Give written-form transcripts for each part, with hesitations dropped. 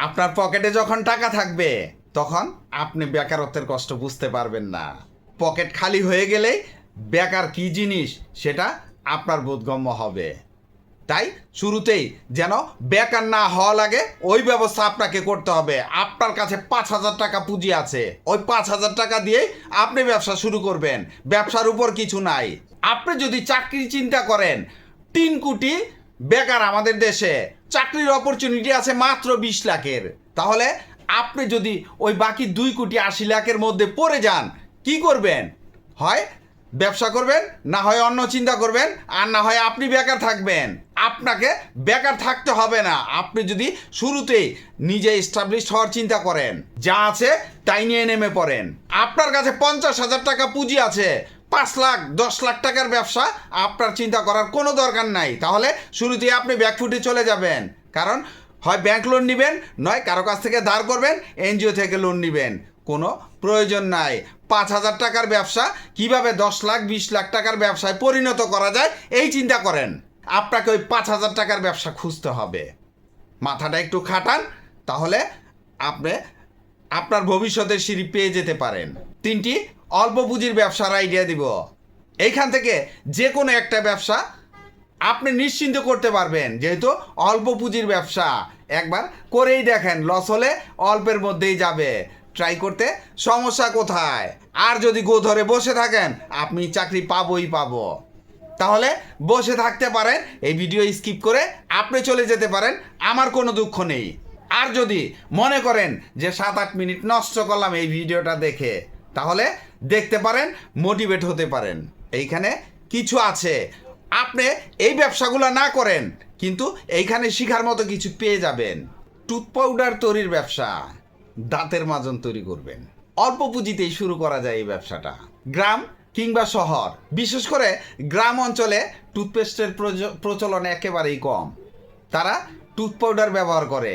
আপনার পকেটে যখন টাকা থাকবে তখন আপনি বেকারত্বের কষ্ট বুঝতে পারবেন না। পকেট খালি হয়ে গেলেই বেকার কি জিনিস সেটা আপনার বোধগম্য হবে। তাই শুরুতেই যেন বেকার না হওয়া লাগে ওই ব্যবস্থা আপনাকে করতে হবে। আপনার কাছে 5,000 টাকা পুঁজি আছে, ওই 5,000 টাকা দিয়েই আপনি ব্যবসা শুরু করবেন। ব্যবসার উপর কিছু নাই। আপনি যদি চাকরি চিন্তা করেন, 3 কোটি বেকার আমাদের দেশে, চাকরির অপরচুনিটি আছে মাত্র 20 লাখের। তাহলে আপনি যদি ওই বাকি 2,80,00,000-এর মধ্যে পড়ে যান, কি করবেন? হয় ব্যবসা করবেন, না হয় অন্য চিন্তা করবেন, আর না হয় আপনি বেকার থাকবেন। আপনাকে বেকার থাকতে হবে না। আপনি যদি শুরুতেই নিজে এস্টাবলিশ হওয়ার চিন্তা করেন, যা আছে তাই নিয়ে নেমে পড়েন। আপনার কাছে 50,000 টাকা পুঁজি আছে, 5 লাখ 10 লাখ টাকার ব্যবসা আপনার চিন্তা করার কোনো দরকার নাই। তাহলে শুরুতেই আপনি ব্যাকফুটে চলে যাবেন। কারণ হয় ব্যাংক লোন নেবেন, নয় কারো কাছ থেকে ধার করবেন, এনজিও থেকে লোন নেবেন। কোনো প্রয়োজন নাই। 5,000 টাকার ব্যবসা কিভাবে 10 লাখ 20 লাখ টাকার ব্যবসায় পরিণত করা যায় এই চিন্তা করেন। আপনাকে ওই 5,000 টাকার ব্যবসা খুঁজতে হবে। মাথাটা একটু খাটান, তাহলে আপনি আপনার ভবিষ্যতের সিঁড়ি পেয়ে যেতে পারেন। 3টি অল্প পুঁজির ব্যবসার আইডিয়া দিব। এইখান থেকে যে কোনো একটা ব্যবসা আপনি নিশ্চিন্ত করতে পারবেন, যেহেতু অল্প পুঁজির ব্যবসা। একবার করেই দেখেন, লস হলে অল্পের মধ্যেই যাবে। ট্রাই করতে সমস্যা কোথায়? আর যদি গো ধরে বসে থাকেন, আপনি চাকরি পাবোই পাবো। তাহলে বসে থাকতে পারেন, এই ভিডিও স্কিপ করে আপনি চলে যেতে পারেন, আমার কোনো দুঃখ নেই। আর যদি মনে করেন যে 7-8 মিনিট নষ্ট করলাম এই ভিডিওটা দেখে, তাহলে দেখতে পারেন, মোটিভেট হতে পারেন। এইখানে কিছু আছে, আপনি এই ব্যবসাগুলো না করেন কিন্তু এইখানে শিখার মতো কিছু পেয়ে যাবেন। টুথ পাউডার তৈরির ব্যবসা, দাঁতের মাজন তৈরি করবেন। অল্প পুঁজিতেই শুরু করা যায় এই ব্যবসাটা। গ্রাম কিংবা শহর, বিশেষ করে গ্রাম অঞ্চলে টুথপেস্টের প্রচলন একেবারেই কম। তারা টুথ পাউডার ব্যবহার করে।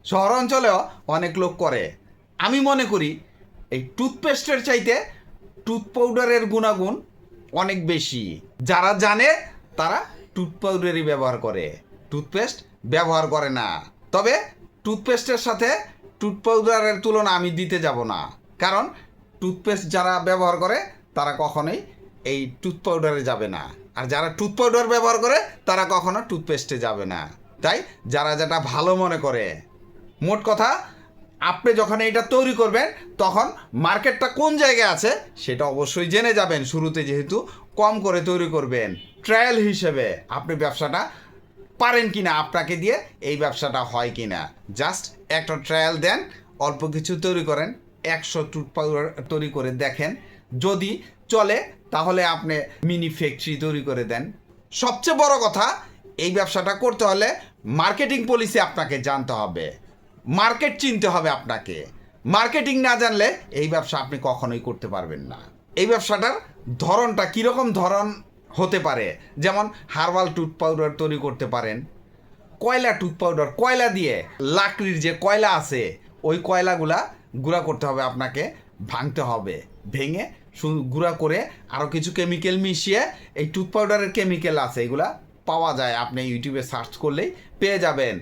শহর অঞ্চলেও অনেক লোক করে। আমি মনে করি এই টুথপেস্টের চাইতে টুথ পাউডারের গুণাগুণ অনেক বেশি। যারা জানে তারা টুথ পাউডারই ব্যবহার করে, টুথপেস্ট ব্যবহার করে না। তবে টুথপেস্টের সাথে টুথ পাউডারের তুলনা আমি দিতে যাব না, কারণ টুথপেস্ট যারা ব্যবহার করে তারা কখনোই এই টুথ পাউডারে যাবে না, আর যারা টুথ পাউডার ব্যবহার করে তারা কখনো টুথপেস্টে যাবে না। তাই যারা যেটা ভালো মনে করে, মোট কথা আপনি যখন এটা তৈরি করবেন তখন মার্কেটটা কোন জায়গায় আছে সেটা অবশ্যই জেনে যাবেন। শুরুতে যেহেতু কম করে তৈরি করবেন, ট্রায়াল হিসেবে আপনি ব্যবসাটা পারেন কিনা, আপনাকে দিয়ে এই ব্যবসাটা হয় কিনা, জাস্ট একটা ট্রায়াল দেন। অল্প কিছু তৈরি করেন, 100 টুথ পাউডার তৈরি করে দেখেন। যদি চলে তাহলে আপনি মিনি ফ্যাক্টরি তৈরি করে দেন। সবচেয়ে বড় কথা, এই ব্যবসাটা করতে হলে মার্কেটিং পলিসি আপনাকে জানতে হবে, মার্কেট চিনতে হবে আপনাকে। মার্কেটিং না জানলে এই ব্যবসা আপনি কখনোই করতে পারবেন না। এই ব্যবসাটার ধরনটা কীরকম ধরন হতে পারে, যেমন হার্বাল টুথ পাউডার তৈরি করতে পারেন, কয়লা টুথ পাউডার, কয়লা দিয়ে, লাকড়ির যে কয়লা আছে ওই কয়লাগুলা গুঁড়া করতে হবে, আপনাকে ভাঙতে হবে, ভেঙে গুঁড়া করে আরও কিছু কেমিক্যাল মিশিয়ে, এই টুথ পাউডারের কেমিক্যাল আছে এগুলা পাওয়া যায়, আপনি ইউটিউবে সার্চ করলেই পেয়ে যাবেন।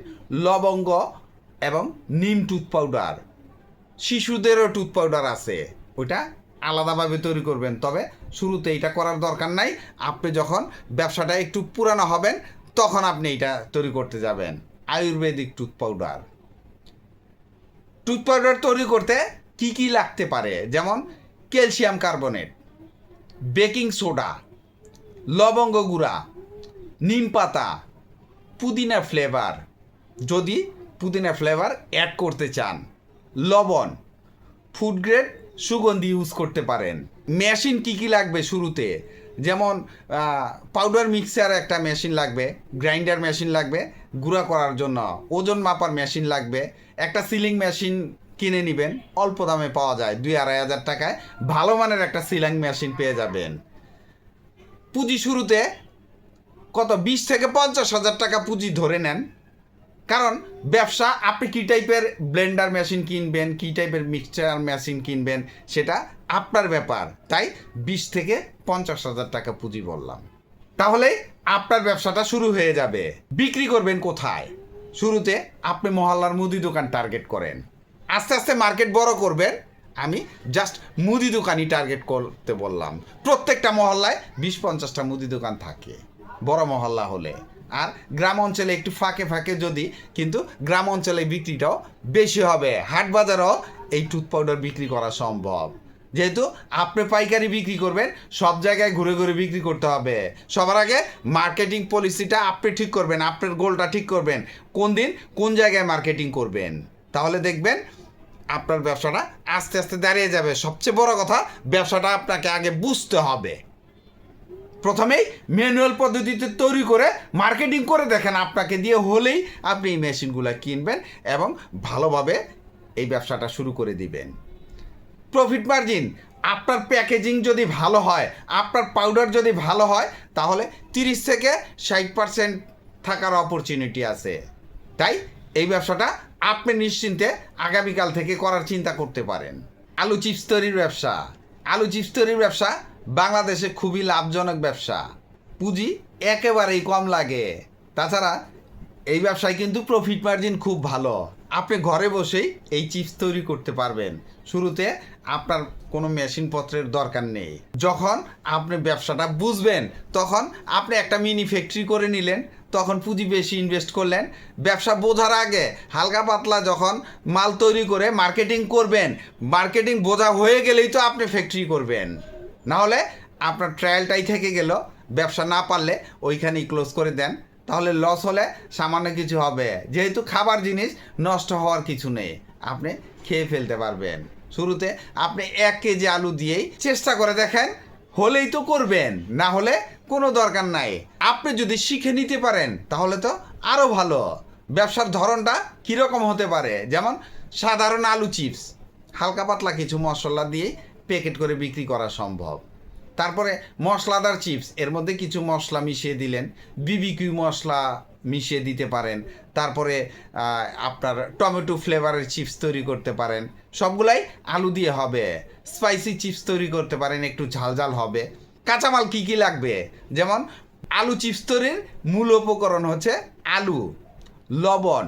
লবঙ্গ এবং নিম টুথ পাউডার, শিশুদেরও টুথ পাউডার আছে, ওইটা আলাদাভাবে তৈরি করবেন। তবে শুরুতে এটা করার দরকার নাই, আপনি যখন ব্যবসাটা একটু পুরানো হবেন তখন আপনি এটা তৈরি করতে যাবেন। Ayurvedic tooth powder, tooth powder তৈরি করতে কি কি লাগতে পারে, যেমন ক্যালসিয়াম কার্বনেট, বেকিং সোডা, লবঙ্গ গুঁড়া, নিম পাতা, পুদিনা ফ্লেভার, যদি পুদিনা ফ্লেভার অ্যাড করতে চান, লবণ, ফুড গ্রেড সুগন্ধি ইউজ করতে পারেন। মেশিন কি কি লাগবে শুরুতে, যেমন পাউডার মিক্সার একটা মেশিন লাগবে, গ্রাইন্ডার মেশিন লাগবে গুঁড়া করার জন্য, ওজন মাপার মেশিন লাগবে, একটা সিলিং মেশিন কিনে নেবেন, অল্প দামে পাওয়া যায়, 2-2.5 হাজার টাকায় ভালো মানের একটা সিলিং মেশিন পেয়ে যাবেন। পুঁজি শুরুতে কত 20 থেকে 50,000 টাকা পুঁজি ধরে নেন, কারণ ব্যবসা আপনি কী টাইপের ব্লেন্ডার মেশিন কিনবেন, কী টাইপের মিক্সচার মেশিন কিনবেন সেটা আপনার ব্যাপার। তাই 20 থেকে 50,000 টাকা পুঁজি বললাম, তাহলেই আপনার ব্যবসাটা শুরু হয়ে যাবে। বিক্রি করবেন কোথায়? শুরুতে আপনি মহল্লার মুদি দোকান টার্গেট করেন, আস্তে আস্তে মার্কেট বড় করবেন। আমি জাস্ট মুদি দোকানই টার্গেট করতে বললাম। প্রত্যেকটা মহল্লায় 20-50টা মুদি দোকান থাকে বড় মহল্লা হলে। আর গ্রাম অঞ্চলে একটু ফাঁকে ফাঁকে যদি, কিন্তু গ্রাম অঞ্চলে বিক্রিটাও বেশি হবে। হাট বাজারেও এই টুথ পাউডার বিক্রি করা সম্ভব। যেহেতু আপনি পাইকারি বিক্রি করবেন, সব জায়গায় ঘুরে ঘুরে বিক্রি করতে হবে। সবার আগে মার্কেটিং পলিসিটা আপনি ঠিক করবেন, আপনার গোলটা ঠিক করবেন, কোন দিন কোন জায়গায় মার্কেটিং করবেন। তাহলে দেখবেন আপনার ব্যবসাটা আস্তে আস্তে দাঁড়িয়ে যাবে। সবচেয়ে বড় কথা, ব্যবসাটা আপনাকে আগে বুঝতে হবে। প্রথমেই ম্যানুয়াল পদ্ধতিতে তৈরি করে মার্কেটিং করে দেখেন, আপনাকে দিয়ে হলেই আপনি এই মেশিনগুলো কিনবেন এবং ভালোভাবে এই ব্যবসাটা শুরু করে দিবেন। প্রফিট মার্জিন, আপনার প্যাকেজিং যদি ভালো হয়, আপনার পাউডার যদি ভালো হয়, তাহলে 30 থেকে 60% থাকার অপরচুনিটি আছে। তাই এই ব্যবসাটা আপনি নিশ্চিন্তে আগামীকাল থেকে করার চিন্তা করতে পারেন। আলু চিপস তৈরির ব্যবসা। আলু চিপস তৈরির ব্যবসা বাংলাদেশে খুবই লাভজনক ব্যবসা। পুঁজি একেবারেই কম লাগে। তাছাড়া এই ব্যবসায় কিন্তু প্রফিট মার্জিন খুব ভালো। আপনি ঘরে বসেই এই চিপস তৈরি করতে পারবেন। শুরুতে আপনার কোনো মেশিনপত্রের দরকার নেই। যখন আপনি ব্যবসাটা বুঝবেন, তখন আপনি একটা মিনি ফ্যাক্টরি করে নিলেন, তখন পুঁজি বেশি ইনভেস্ট করলেন। ব্যবসা বোঝার আগে হালকা পাতলা যখন মাল তৈরি করে মার্কেটিং করবেন, মার্কেটিং বোঝা হয়ে গেলেই তো আপনি ফ্যাক্টরি করবেন। নাহলে আপনার ট্রায়ালটাই থেকে গেল, ব্যবসা না পারলে ওইখানেই ক্লোজ করে দেন। তাহলে লস হলে সামান্য কিছু হবে। যেহেতু খাবার জিনিস, নষ্ট হওয়ার কিছু নেই, আপনি খেয়ে ফেলতে পারবেন। শুরুতে আপনি 1 কেজি আলু দিয়েই চেষ্টা করে দেখেন, হলেই তো করবেন, না হলে কোনো দরকার নাই। আপনি যদি শিখে নিতে পারেন তাহলে তো আরও ভালো। ব্যবসার ধরনটা কীরকম হতে পারে, যেমন সাধারণ আলু চিপস হালকা পাতলা কিছু মশলা দিয়েই প্যাকেট করে বিক্রি করা সম্ভব। তারপরে মশলাদার চিপস, এর মধ্যে কিছু মশলা মিশিয়ে দিলেন, বিবিকিউ মশলা মিশিয়ে দিতে পারেন। তারপরে আপনার টমেটো ফ্লেভারের চিপস তৈরি করতে পারেন, সবগুলাই আলু দিয়ে হবে। স্পাইসি চিপস তৈরি করতে পারেন, একটু ঝালঝাল হবে। কাঁচামাল কী কী লাগবে, যেমন আলু চিপস তৈরির মূল উপকরণ হচ্ছে আলু, লবণ,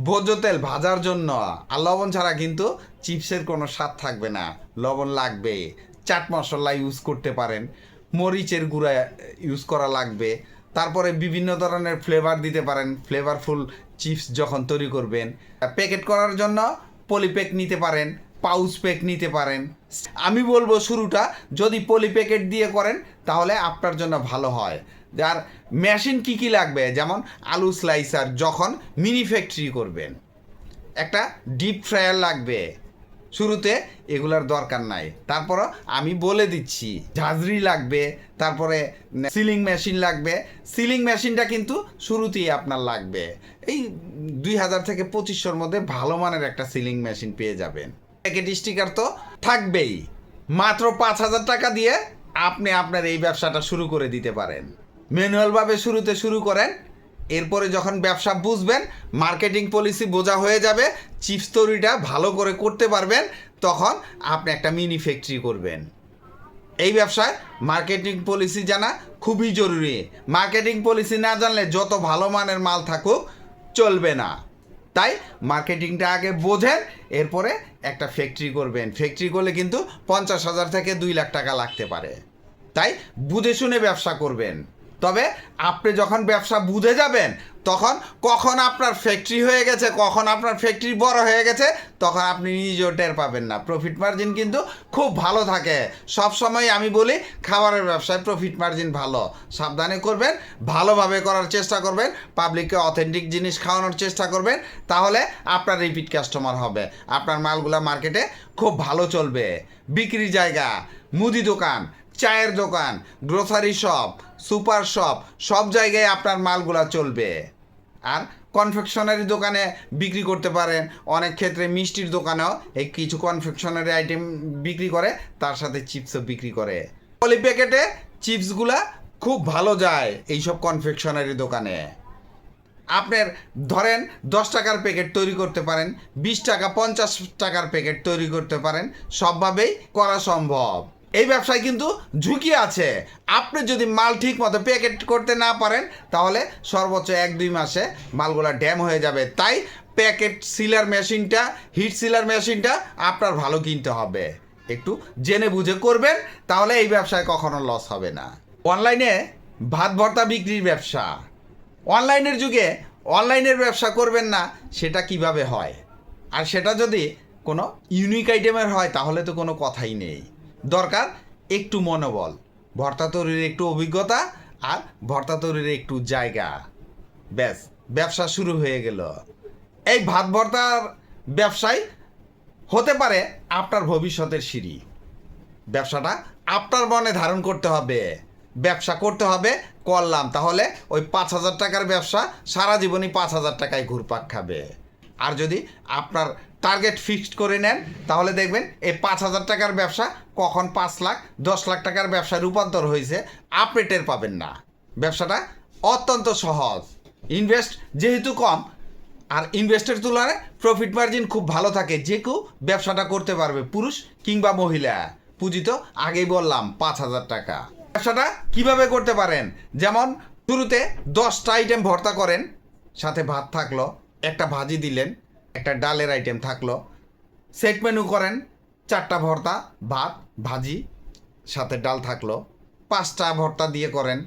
ভোজ্য তেল ভাজার জন্য। আর লবণ ছাড়া কিন্তু চিপসের কোনো স্বাদ থাকবে না, লবণ লাগবে। চাট মশলা ইউজ করতে পারেন, মরিচের গুঁড়া ইউজ করা লাগবে। তারপরে বিভিন্ন ধরনের ফ্লেভার দিতে পারেন, ফ্লেভারফুল চিপস যখন তৈরি করবেন। প্যাকেট করার জন্য পলিপ্যাক নিতে পারেন, পাউচ প্যাক নিতে পারেন। আমি বলবো শুরুটা যদি পলি প্যাকেট দিয়ে করেন তাহলে আপনার জন্য ভালো হয়। যার মেশিন কী কী লাগবে, যেমন আলু স্লাইসার যখন মিনি ফ্যাক্টরি করবেন, একটা ডিপ ফ্রায়ার লাগবে। শুরুতে এগুলার দরকার নাই, তারপরও আমি বলে দিচ্ছি। ঝাঁঝরি লাগবে, তারপরে সিলিং মেশিন লাগবে। সিলিং মেশিনটা কিন্তু শুরুতেই আপনার লাগবে। এই 2000 থেকে 2500-র মধ্যে ভালো মানের একটা সিলিং মেশিন পেয়ে যাবেন। প্যাকেট স্টিকার তো থাকবেই। মাত্র 5000 টাকা দিয়ে আপনি আপনার এই ব্যবসাটা শুরু করে দিতে পারেন। ম্যানুয়ালভাবে শুরুতে শুরু করেন, এরপরে যখন ব্যবসা বুঝবেন, মার্কেটিং পলিসি বোঝা হয়ে যাবে, চিপস তৈরিটা ভালো করে করতে পারবেন, তখন আপনি একটা মিনি ফ্যাক্টরি করবেন। এই ব্যবসায় মার্কেটিং পলিসি জানা খুবই জরুরি। মার্কেটিং পলিসি না জানলে যত ভালো মানের মাল থাকুক চলবে না। তাই মার্কেটিংটা আগে বোঝেন, এরপরে একটা ফ্যাক্টরি করবেন। ফ্যাক্টরি করলে কিন্তু 50,000 থেকে 2 লাখ টাকা লাগতে পারে। তাই বুঝে শুনে ব্যবসা করবেন। তবে আপনি যখন ব্যবসা বুঝে যাবেন, তখন কখন আপনার ফ্যাক্টরি হয়ে গেছে, কখন আপনার ফ্যাক্টরি বড় হয়ে গেছে, তখন আপনি নিজেও টের পাবেন না। প্রফিট মার্জিন কিন্তু খুব ভালো থাকে। সব সময় আমি বলি খাবারের ব্যবসায় প্রফিট মার্জিন ভালো। সাবধানে করবেন, ভালোভাবে করার চেষ্টা করবেন, পাবলিককে অথেন্টিক জিনিস খাওয়ানোর চেষ্টা করবেন, তাহলে আপনার রিপিট কাস্টমার হবে। আপনার মালগুলা মার্কেটে খুব ভালো চলবে। বিক্রির জায়গা, মুদি দোকান, চায়ের দোকান, গ্রোসারি শপ, সুপার শপ, সব জায়গায় আপনার মালগুলা চলবে। আর কনফেকশনারি দোকানে বিক্রি করতে পারেন। অনেক ক্ষেত্রে মিষ্টির দোকানেও এই কিছু কনফেকশনারি আইটেম বিক্রি করে, তার সাথে চিপসও বিক্রি করে। পলি প্যাকেটে চিপসগুলা খুব ভালো যায় এইসব কনফেকশনারি দোকানে। আপনার ধরেন 10 টাকার প্যাকেট তৈরি করতে পারেন, 20 টাকা 50 টাকার প্যাকেট তৈরি করতে পারেন, সবভাবেই করা সম্ভব। এই ব্যবসায় কিন্তু ঝুঁকি আছে। আপনি যদি মাল ঠিক মতো প্যাকেট করতে না পারেন তাহলে সর্বোচ্চ 1-2 মাসে মালগুলো ড্যাম হয়ে যাবে। তাই প্যাকেট সিলার মেশিনটা, হিট সিলার মেশিনটা আপনার ভালো কিনতে হবে। একটু জেনে বুঝে করবেন, তাহলে এই ব্যবসায় কখনো লস হবে না। অনলাইনে ভাত ভর্তা বিক্রির ব্যবসা, অনলাইনের যুগে অনলাইনের ব্যবসা করবেন না, সেটা কিভাবে হয়? আর সেটা যদি কোনো ইউনিক আইটেমের হয় তাহলে তো কোনো কথাই নেই। দরকার একটু মনোবল, ভর্তা তৈরির একটু অভিজ্ঞতা আর ভর্তা তৈরির একটু জায়গা, ব্যাস ব্যবসা শুরু হয়ে গেল। এই ভাত ভর্তার ব্যবসায় হতে পারে আপনার ভবিষ্যতের সিঁড়ি। ব্যবসাটা আপনার মনে ধারণ করতে হবে, ব্যবসা করতে হবে, করলাম, তাহলে ওই 5,000 টাকার ব্যবসা সারা জীবনই 5,000 টাকায় ঘুরপাক খাবে। আর যদি আপনার টার্গেট ফিক্সড করে নেন তাহলে দেখবেন এই 5,000 টাকার ব্যবসা কখন 5 লাখ 10 লাখ টাকার ব্যবসায় রূপান্তর হয়েছে আপনি টের পাবেন না। ব্যবসাটা অত্যন্ত সহজ, ইনভেস্ট যেহেতু কম, আর ইনভেস্টের তুলনায় প্রফিট মার্জিন খুব ভালো থাকে। যে কেউ ব্যবসাটা করতে পারবে, পুরুষ কিংবা মহিলা। পুঁজি তো আগেই বললাম 5,000 টাকা। ব্যবসাটা কিভাবে করতে পারেন? যেমন শুরুতে 10টা আইটেম ভর্তা করেন, সাথে ভাত থাকলো, একটা ভাজি দিলেন, একটা ডালের আইটেম থাকলো। সেট মেনু করেন, 4টা ভর্তা, ভাত, ভাজি, সাথে ডাল থাকলো। 5টা ভর্তা দিয়ে করেন,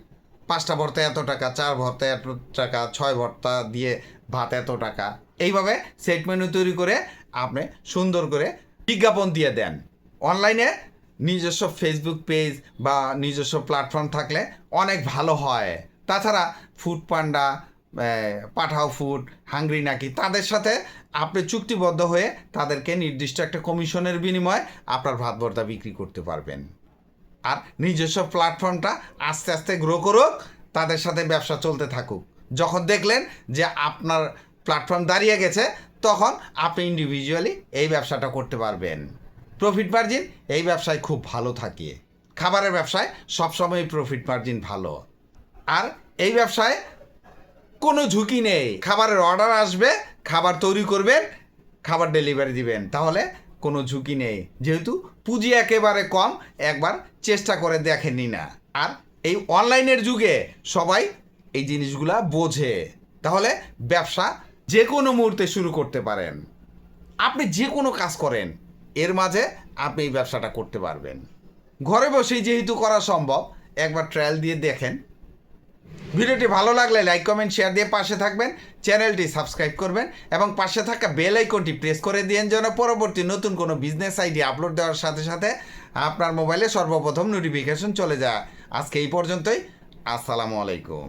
5টা ভর্তা এত টাকা, 4 ভর্তা এত টাকা, 6 ভর্তা দিয়ে ভাত এত টাকা। এইভাবে সেট মেনু তৈরি করে আপনি সুন্দর করে বিজ্ঞাপন দিয়ে দেন। অনলাইনে নিজস্ব ফেসবুক পেজ বা নিজস্ব প্ল্যাটফর্ম থাকলে অনেক ভালো হয়। তাছাড়া ফুড পান্ডা, পাঠাও ফুড, হাংরি নাকি, তাদের সাথে আপনি চুক্তিবদ্ধ হয়ে তাদেরকে নির্দিষ্ট একটা কমিশনের বিনিময়ে আপনার ভাত ভর্তা বিক্রি করতে পারবেন। আর নিজস্ব প্ল্যাটফর্মটা আস্তে আস্তে গ্রো করুক, তাদের সাথে ব্যবসা চলতে থাকুক। যখন দেখলেন যে আপনার প্ল্যাটফর্ম দাঁড়িয়ে গেছে তখন আপনি ইন্ডিভিজুয়ালি এই ব্যবসাটা করতে পারবেন। প্রফিট মার্জিন এই ব্যবসায় খুব ভালো থাকে। খাবারের ব্যবসায় সবসময় প্রফিট মার্জিন ভালো। আর এই ব্যবসায় কোনো ঝুঁকি নেই। খাবারের অর্ডার আসবে, খাবার তৈরি করবেন, খাবার ডেলিভারি দিবেন, তাহলে কোনো ঝুঁকি নেই। যেহেতু পুঁজি একেবারে কম, একবার চেষ্টা করে দেখেননি না। আর এই অনলাইনের যুগে সবাই এই জিনিসগুলা বোঝে, তাহলে ব্যবসা যে কোনো মুহূর্তে শুরু করতে পারেন। আপনি যে কোনো কাজ করেন, এর মাঝে আপনি এই ব্যবসাটা করতে পারবেন। ঘরে বসেই যেহেতু করা সম্ভব, একবার ট্রায়াল দিয়ে দেখেন। ভিডিওটি ভালো লাগলে লাইক, কমেন্ট, শেয়ার দিয়ে পাশে থাকবেন। চ্যানেলটি সাবস্ক্রাইব করবেন এবং পাশে থাকা বেল আইকনটি প্রেস করে দিন যেন পরবর্তী নতুন কোনো বিজনেস আইডিয়া আপলোড দেওয়ার সাথে সাথে আপনার মোবাইলে সর্বপ্রথম নোটিফিকেশন চলে যায়। আজকে এই পর্যন্তই। আসসালামু আলাইকুম।